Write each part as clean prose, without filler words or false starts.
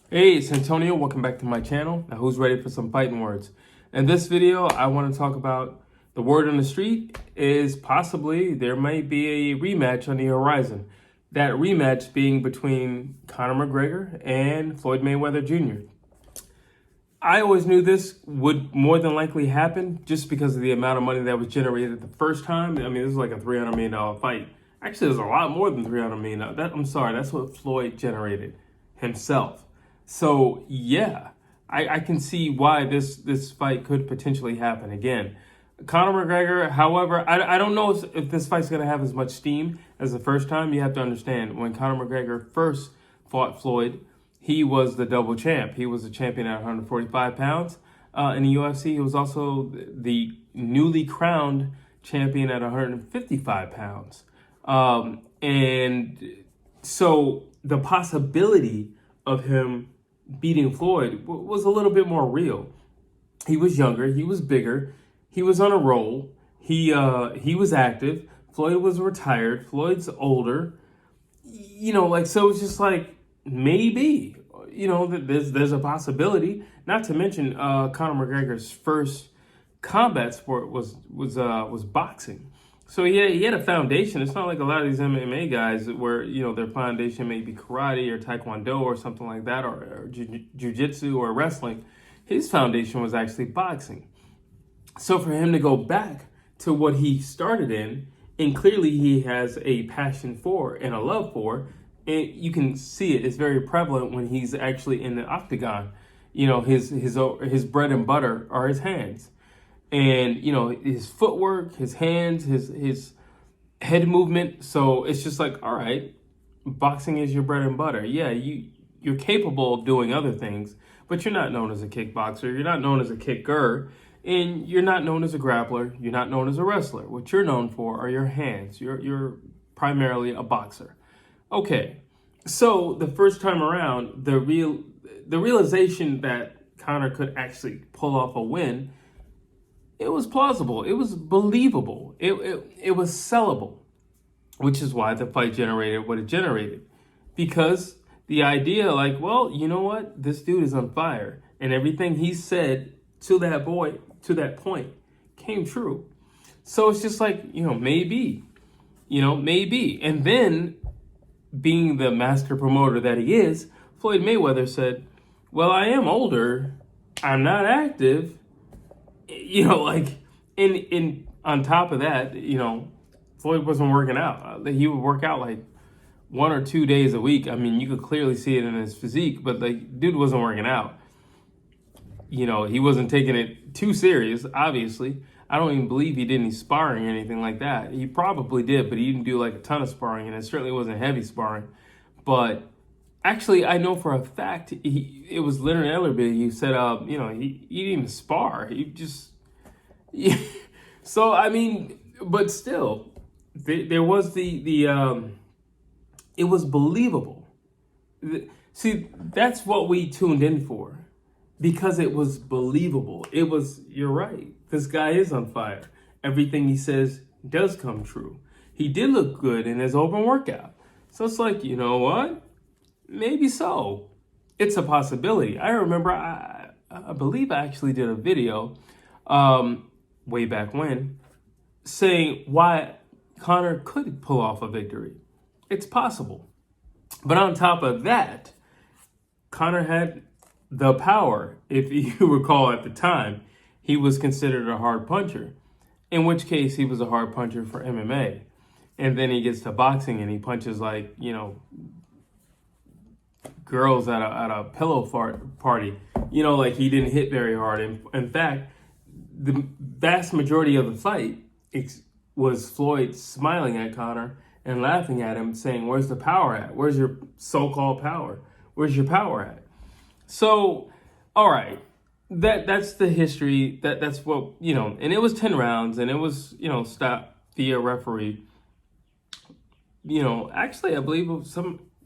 Hey, it's Antonio. Welcome back to my channel. Now, who's ready for some fighting words? In this video, I want to talk about the word on the street is possibly there might be a rematch on the horizon. That rematch being between Conor McGregor and Floyd Mayweather Jr. I always knew this would more than likely happen just because of the amount of money that was generated the first time. I mean, this is like a $300 million fight. Actually, there's a lot more than $300 million. I'm sorry, that's what Floyd generated himself. So yeah, I can see why this fight could potentially happen again. Conor McGregor, however, I don't know if this fight's going to have as much steam as the first time. You have to understand, when Conor McGregor first fought Floyd, he was the double champ. He was the champion at 145 pounds in the UFC. He was also the newly crowned champion at 155 pounds. And so the possibility of him beating Floyd was a little bit more real. He was younger, he was bigger, he was on a roll, he was active. Floyd was retired. Floyd's older. So it's just like maybe there's a possibility. Not to mention, Conor McGregor's first combat sport was boxing. So he had a foundation. It's not like a lot of these MMA guys where, their foundation may be karate or taekwondo or something like that, or jiu-jitsu or wrestling. His foundation was actually boxing. So for him to go back to what he started in, and clearly he has a passion for and a love for, and you can see it. It's very prevalent when he's actually in the octagon. His bread and butter are his hands. And his footwork, his hands, his head movement. So it's just like, all right, boxing is your bread and butter. Yeah, you're capable of doing other things, but you're not known as a kickboxer. You're not known as a kicker, and you're not known as a grappler. You're not known as a wrestler. What you're known for are your hands. You're primarily a boxer. Okay, so the first time around, the realization that Conor could actually pull off a win, it was plausible. It was believable. It was sellable, which is why the fight generated what it generated. Because the idea, like, well, you know what? This dude is on fire. And everything he said to that point, came true. So it's just like, maybe. And then, being the master promoter that he is, Floyd Mayweather said, well, I am older. I'm not active. In on top of that, Floyd wasn't working out. He would work out like 1 or 2 days a week. I mean, you could clearly see it in his physique, but dude wasn't working out. He wasn't taking it too serious, obviously. I don't even believe he did any sparring or anything like that. He probably did, but he didn't do like a ton of sparring, and it certainly wasn't heavy sparring. But actually, I know for a fact it was Leonard Ellerby. He said, he didn't even spar. He just, so I mean, but still, there was it was believable. See, that's what we tuned in for, because it was believable. You're right. This guy is on fire. Everything he says does come true. He did look good in his open workout. So it's like, you know what? Maybe so. It's a possibility. I remember, I believe I actually did a video way back when saying why Conor could pull off a victory. It's possible. But on top of that, Conor had the power. If you recall, at the time, he was considered a hard puncher, in which case he was a hard puncher for MMA. And then he gets to boxing and he punches like, girls at a pillow party. Like he didn't hit very hard. In fact, the vast majority of the fight was Floyd smiling at Conor and laughing at him, saying, where's the power at? Where's your so-called power? Where's your power at? So, all right, that's the history. That's what, and it was 10 rounds, and it was, stopped via referee. Actually, I believe it was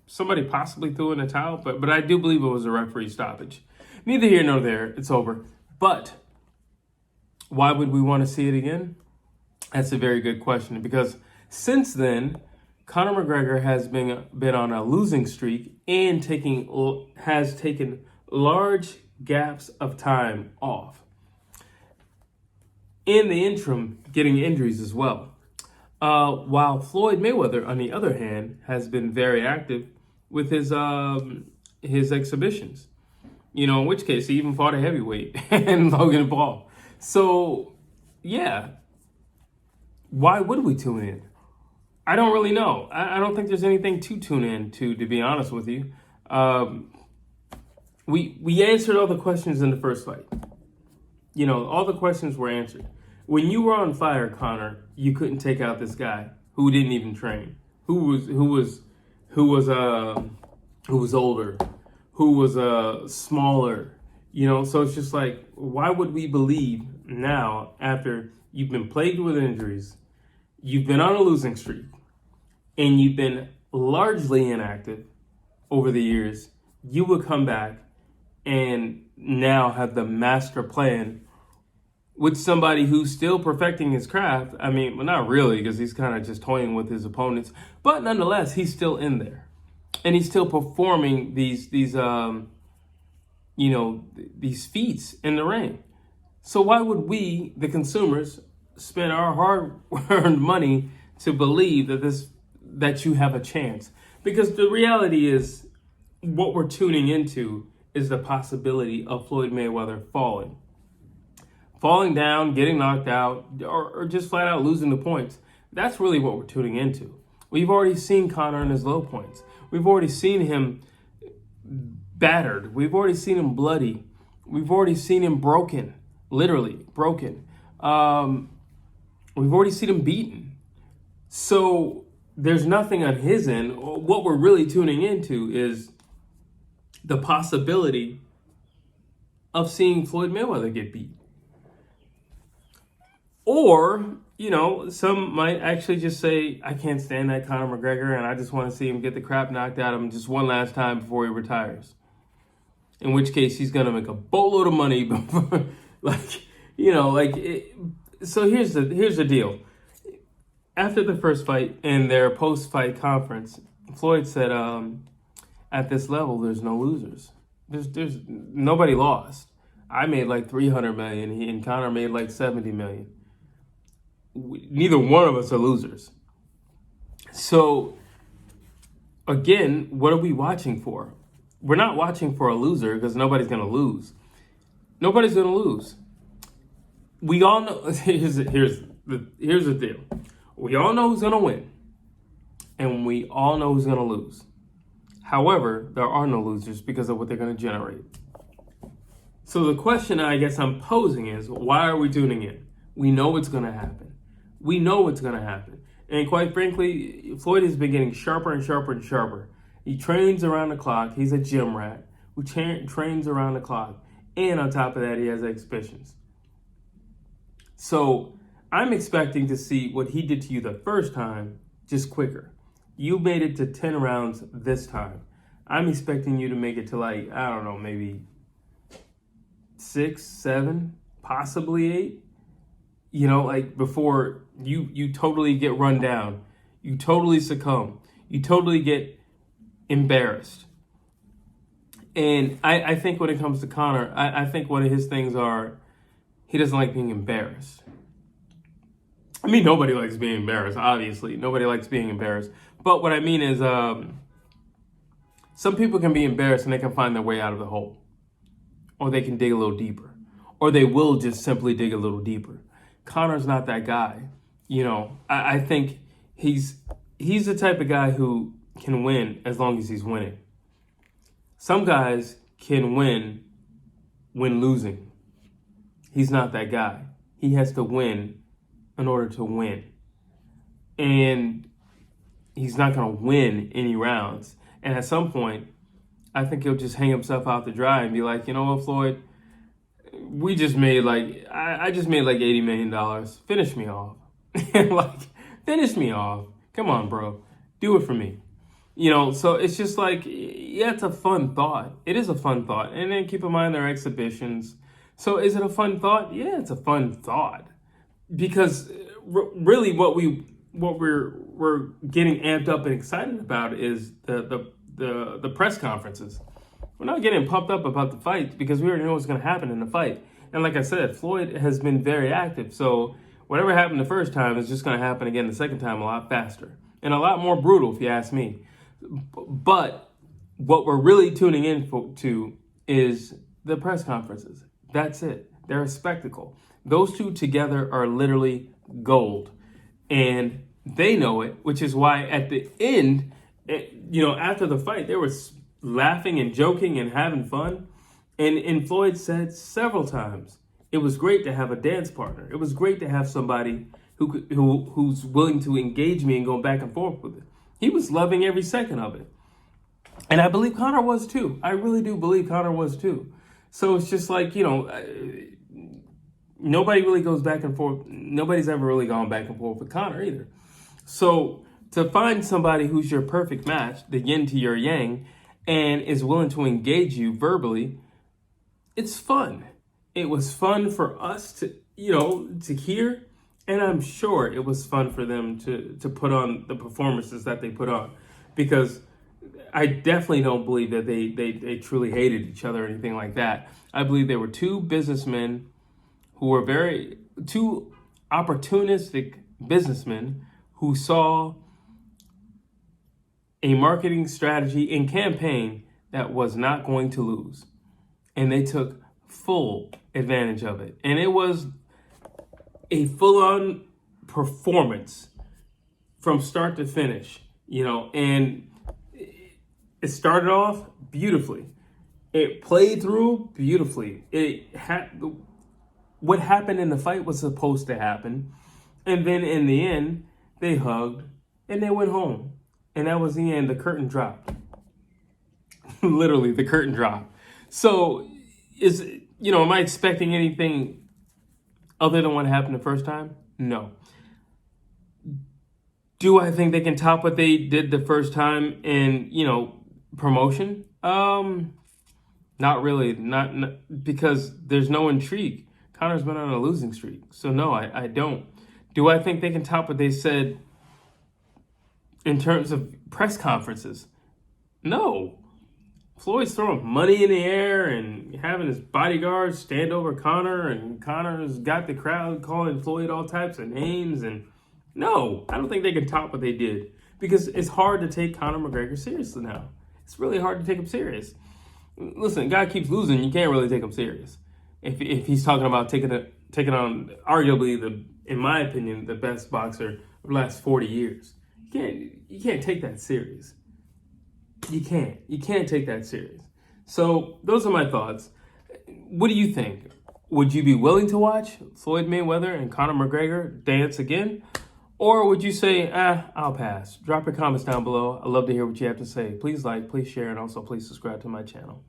somebody possibly threw in a towel, but I do believe it was a referee stoppage. Neither here nor there. It's over. But why would we want to see it again? That's a very good question, because since then, Conor McGregor has been on a losing streak and has taken large gaps of time off. In the interim, getting injuries as well. While Floyd Mayweather, on the other hand, has been very active with his exhibitions. In which case he even fought a heavyweight and Logan Paul. So, yeah, why would we tune in? I don't really know. I don't think there's anything to tune in to be honest with you. We answered all the questions in the first fight. All the questions were answered. When you were on fire, Conor, you couldn't take out this guy who didn't even train, who was older, who was smaller. So it's just like, why would we believe now, after you've been plagued with injuries, you've been on a losing streak, and you've been largely inactive over the years, you would come back and now have the master plan with somebody who's still perfecting his craft? I mean, well, not really, because he's kind of just toying with his opponents, but nonetheless, he's still in there, and he's still performing these feats in the ring. So why would we, the consumers, spend our hard-earned money to believe that you have a chance? Because the reality is, what we're tuning into is the possibility of Floyd Mayweather falling down, getting knocked out, or just flat out losing the points. That's really what we're tuning into. We've already seen Conor in his low points. We've already seen him battered. We've already seen him bloody. We've already seen him broken, literally broken. We've already seen him beaten. So there's nothing on his end. What we're really tuning into is the possibility of seeing Floyd Mayweather get beat. Or, some might actually just say, I can't stand that Conor McGregor, and I just want to see him get the crap knocked out of him just one last time before he retires. In which case, he's going to make a boatload of money. So here's the deal. After the first fight and their post-fight conference, Floyd said, at this level, there's no losers. There's nobody lost. I made like $300 million, and Conor made like $70 million. Neither one of us are losers. So, again, what are we watching for? We're not watching for a loser, because nobody's going to lose. Nobody's going to lose. We all know. Here's the deal. We all know who's going to win, and we all know who's going to lose. However, there are no losers because of what they're going to generate. So the question I guess I'm posing is, why are we tuning in? We know what's going to happen. We know what's going to happen. And quite frankly, Floyd has been getting sharper and sharper and sharper. He trains around the clock. He's a gym rat who trains around the clock. And on top of that, he has exhibitions. So I'm expecting to see what he did to you the first time, just quicker. You made it to 10 rounds this time. I'm expecting you to make it to maybe 6, 7, possibly 8. Before you totally get run down. You totally succumb. You totally get embarrassed. And I think when it comes to Conor, I think one of his things are, he doesn't like being embarrassed. I mean, nobody likes being embarrassed, obviously. Nobody likes being embarrassed. But what I mean is, some people can be embarrassed and they can find their way out of the hole. Or they can dig a little deeper. Or they will just simply dig a little deeper. Conor's not that guy. I think he's the type of guy who can win as long as he's winning. Some guys can win when losing. He's not that guy. He has to win in order to win. And he's not going to win any rounds. And at some point, I think he'll just hang himself out to dry and be like, you know what, Floyd? We just made I just made $80 million. Finish me off. Finish me off. Come on, bro. Do it for me. So it's just it's a fun thought. It is a fun thought. And then keep in mind their exhibitions. So is it a fun thought? Yeah, it's a fun thought. Because really what we what we're getting amped up and excited about is the press conferences. We're not getting pumped up about the fight because we already know what's going to happen in the fight. And like I said, Floyd has been very active. So whatever happened the first time is just going to happen again the second time a lot faster and a lot more brutal, if you ask me. But what we're really tuning in to is the press conferences. That's it. They're a spectacle. Those two together are literally gold. And they know it, which is why at the end, after the fight, they were laughing and joking and having fun. And Floyd said several times, it was great to have a dance partner. It was great to have somebody who's willing to engage me and go back and forth with it. He was loving every second of it. And I believe Conor was too. I really do believe Conor was too. So it's just like, nobody really goes back and forth. Nobody's ever really gone back and forth with Conor either. So to find somebody who's your perfect match, the yin to your yang, and is willing to engage you verbally, it's fun. It was fun for us to hear, and I'm sure it was fun for them to put on the performances that they put on, because I definitely don't believe that they truly hated each other or anything like that. I believe they were two businessmen who were two opportunistic businessmen who saw a marketing strategy and campaign that was not going to lose. And they took full advantage of it. And it was a full-on performance from start to finish, and it started off beautifully. It played through beautifully. What happened in the fight was supposed to happen. And then in the end, they hugged and they went home. And that was the end. The curtain dropped. Literally, the curtain dropped. So, am I expecting anything other than what happened the first time? No. Do I think they can top what they did the first time in, promotion? Not really. Not because there's no intrigue. Conor's been on a losing streak. So no, I don't. Do I think they can top what they said in terms of press conferences? No. Floyd's throwing money in the air and having his bodyguards stand over Conor, and Conor's got the crowd calling Floyd all types of names. And no, I don't think they can top what they did, because it's hard to take Conor McGregor seriously now. It's really hard to take him serious. Listen, guy keeps losing, you can't really take him serious. If he's talking about taking on arguably in my opinion, the best boxer of the last 40 years. You can't take that serious. You can't take that serious. So those are my thoughts. What do you think? Would you be willing to watch Floyd Mayweather and Conor McGregor dance again? Or would you say, I'll pass? Drop your comments down below. I'd love to hear what you have to say. Please like, please share, and also please subscribe to my channel.